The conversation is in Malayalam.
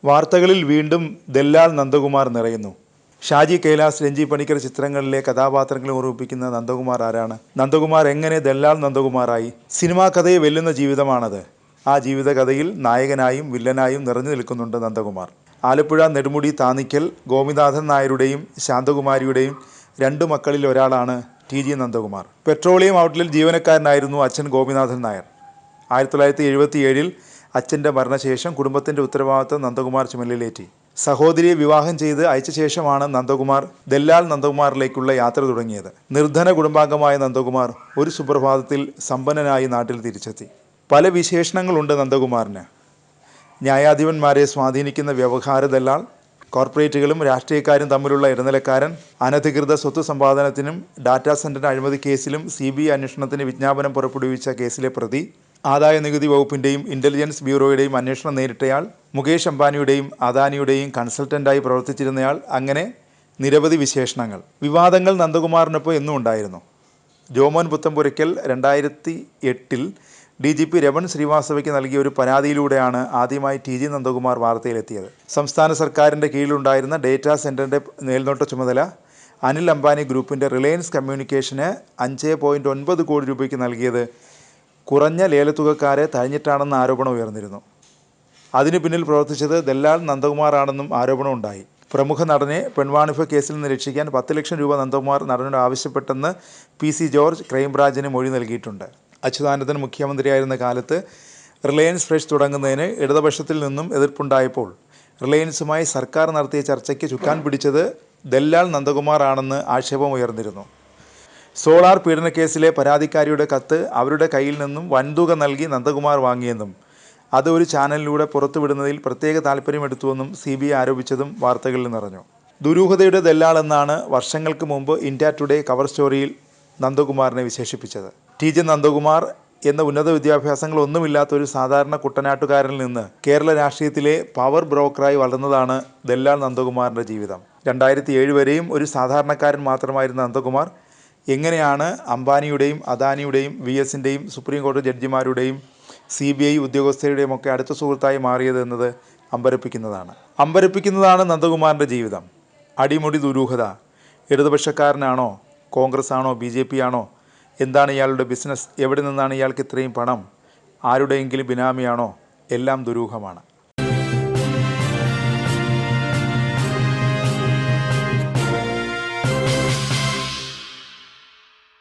വാർത്തകളിൽ വീണ്ടും ദല്ലാൽ നന്ദകുമാർ നിറയുന്നു. ഷാജി കൈലാസ്, രഞ്ജി പണിക്കർ ചിത്രങ്ങളിലെ കഥാപാത്രങ്ങളെ ഓർമ്മിപ്പിക്കുന്ന നന്ദകുമാർ ആരാണ്? നന്ദകുമാർ എങ്ങനെ ദല്ലാൽ നന്ദകുമാറായി? സിനിമാ കഥയെ വെല്ലുന്ന ജീവിതമാണത്. ആ ജീവിതകഥയിൽ നായകനായും വില്ലനായും നിറഞ്ഞു നിൽക്കുന്നുണ്ട് നന്ദകുമാർ. ആലപ്പുഴ നെടുമുടി താന്നിക്കൽ ഗോപിനാഥൻ നായരുടെയും ശാന്തകുമാരിയുടെയും 2 മക്കളിൽ ഒരാളാണ് ടി.ജി. നന്ദകുമാർ. പെട്രോളിയം ഔട്ട്ലെറ്റ് ജീവനക്കാരനായിരുന്നു അച്ഛൻ ഗോപിനാഥൻ നായർ. 1977 അച്ഛൻ്റെ മരണശേഷം കുടുംബത്തിൻ്റെ ഉത്തരവാദിത്വം നന്ദകുമാർ ചുമലിലേറ്റി. സഹോദരിയെ വിവാഹം ചെയ്ത് അയച്ച ശേഷമാണ് നന്ദകുമാർ ദല്ലാൽ നന്ദകുമാറിലേക്കുള്ള യാത്ര തുടങ്ങിയത്. നിർധന കുടുംബാംഗമായ നന്ദകുമാർ ഒരു സുപ്രഭാതത്തിൽ സമ്പന്നനായി നാട്ടിൽ തിരിച്ചെത്തി. പല വിശേഷണങ്ങളുണ്ട് നന്ദകുമാറിന്. ന്യായാധിപന്മാരെ സ്വാധീനിക്കുന്ന വ്യവഹാര ദല്ലാൽ, കോർപ്പറേറ്റുകളും രാഷ്ട്രീയക്കാരും തമ്മിലുള്ള ഇടനിലക്കാരൻ, അനധികൃത സ്വത്ത് സമ്പാദനത്തിനും ഡാറ്റാ സെൻ്റർ അഴിമതി കേസിലും CBI അന്വേഷണത്തിന് വിജ്ഞാപനം പുറപ്പെടുവിച്ച കേസിലെ പ്രതി, ആദായ നികുതി വകുപ്പിൻ്റെയും ഇൻ്റലിജൻസ് ബ്യൂറോയുടെയും അന്വേഷണം നേരിട്ടയാൾ, മുകേഷ് അംബാനിയുടെയും അദാനിയുടെയും കൺസൾട്ടൻ്റായി പ്രവർത്തിച്ചിരുന്നയാൾ, അങ്ങനെ നിരവധി വിശേഷണങ്ങൾ. വിവാദങ്ങൾ നന്ദകുമാറിനൊപ്പം എന്നും ഉണ്ടായിരുന്നു. ജോമോൻ പുത്തമ്പുരയ്ക്കൽ 2008 DGP രമൺ ശ്രീവാസ്തവയ്ക്ക് നൽകിയ ഒരു പരാതിയിലൂടെയാണ് ആദ്യമായി ടി.ജി. നന്ദകുമാർ വാർത്തയിലെത്തിയത്. സംസ്ഥാന സർക്കാരിൻ്റെ കീഴിലുണ്ടായിരുന്ന ഡേറ്റാ സെൻ്ററിൻ്റെ മേൽനോട്ട ചുമതല അനിൽ അംബാനി ഗ്രൂപ്പിൻ്റെ റിലയൻസ് കമ്മ്യൂണിക്കേഷന് 5.9 കോടി രൂപയ്ക്ക് നൽകിയത് കുറഞ്ഞ ലേലത്തുകക്കാരെ തഴഞ്ഞിട്ടാണെന്ന ആരോപണം ഉയർന്നിരുന്നു. അതിനു പിന്നിൽ പ്രവർത്തിച്ചത് ദല്ലാൽ നന്ദകുമാറാണെന്നും ആരോപണമുണ്ടായി. പ്രമുഖ നടനെ പെൺവാണിഭ കേസിൽ നിന്ന് രക്ഷിക്കാൻ 10 ലക്ഷം രൂപ നന്ദകുമാർ നടനോട് ആവശ്യപ്പെട്ടെന്ന് PC ജോർജ് ക്രൈംബ്രാഞ്ചിന് മൊഴി നൽകിയിട്ടുണ്ട്. അച്യുതാനന്ദൻ മുഖ്യമന്ത്രിയായിരുന്ന കാലത്ത് റിലയൻസ് ഫ്രഷ് തുടങ്ങുന്നതിന് ഇടതുപക്ഷത്തിൽ നിന്നും എതിർപ്പുണ്ടായപ്പോൾ റിലയൻസുമായി സർക്കാർ നടത്തിയ ചർച്ചയ്ക്ക് ചുക്കാൻ പിടിച്ചത് ദല്ലാൽ നന്ദകുമാറാണെന്ന് ആക്ഷേപമുയർന്നിരുന്നു. സോളാർ പീഡനക്കേസിലെ പരാതിക്കാരിയുടെ കത്ത് അവരുടെ കയ്യിൽ നിന്നും വൻതുക നൽകി നന്ദകുമാർ വാങ്ങിയെന്നും അത് ഒരു ചാനലിലൂടെ പുറത്തുവിടുന്നതിൽ പ്രത്യേക താല്പര്യമെടുത്തുവെന്നും CBI ആരോപിച്ചതും വാർത്തകളിൽ നിറഞ്ഞു. ദുരൂഹതയുടെ ദല്ലാൾ എന്നാണ് വർഷങ്ങൾക്ക് മുമ്പ് ഇന്ത്യ ടുഡേ കവർ സ്റ്റോറിയിൽ നന്ദകുമാറിനെ വിശേഷിപ്പിച്ചത്. ടി.ജി. നന്ദകുമാർ എന്ന ഉന്നത വിദ്യാഭ്യാസങ്ങളൊന്നുമില്ലാത്ത ഒരു സാധാരണ കുട്ടനാട്ടുകാരനിൽ നിന്ന് കേരള രാഷ്ട്രീയത്തിലെ പവർ ബ്രോക്കറായി വളർന്നതാണ് ദല്ലാൽ നന്ദകുമാറിൻ്റെ ജീവിതം. 2007 വരെയും ഒരു സാധാരണക്കാരൻ മാത്രമായിരുന്ന നന്ദകുമാർ എങ്ങനെയാണ് അംബാനിയുടെയും അദാനിയുടെയും VSൻ്റെയും സുപ്രീം കോടതി ജഡ്ജിമാരുടെയും CBI ഉദ്യോഗസ്ഥരുടെയും ഒക്കെ അടുത്ത സുഹൃത്തായി മാറിയത് എന്നത് അമ്പരപ്പിക്കുന്നതാണ് നന്ദകുമാറിൻ്റെ ജീവിതം. അടിമുടി ദുരൂഹത. ഇടതുപക്ഷക്കാരനാണോ? കോൺഗ്രസ് ആണോ? BJP ആണോ? എന്താണ് ഇയാളുടെ ബിസിനസ്? എവിടെ നിന്നാണ് ഇയാൾക്ക് ഇത്രയും പണം? ആരുടെയെങ്കിലും ബിനാമിയാണോ? എല്ലാം ദുരൂഹമാണ്.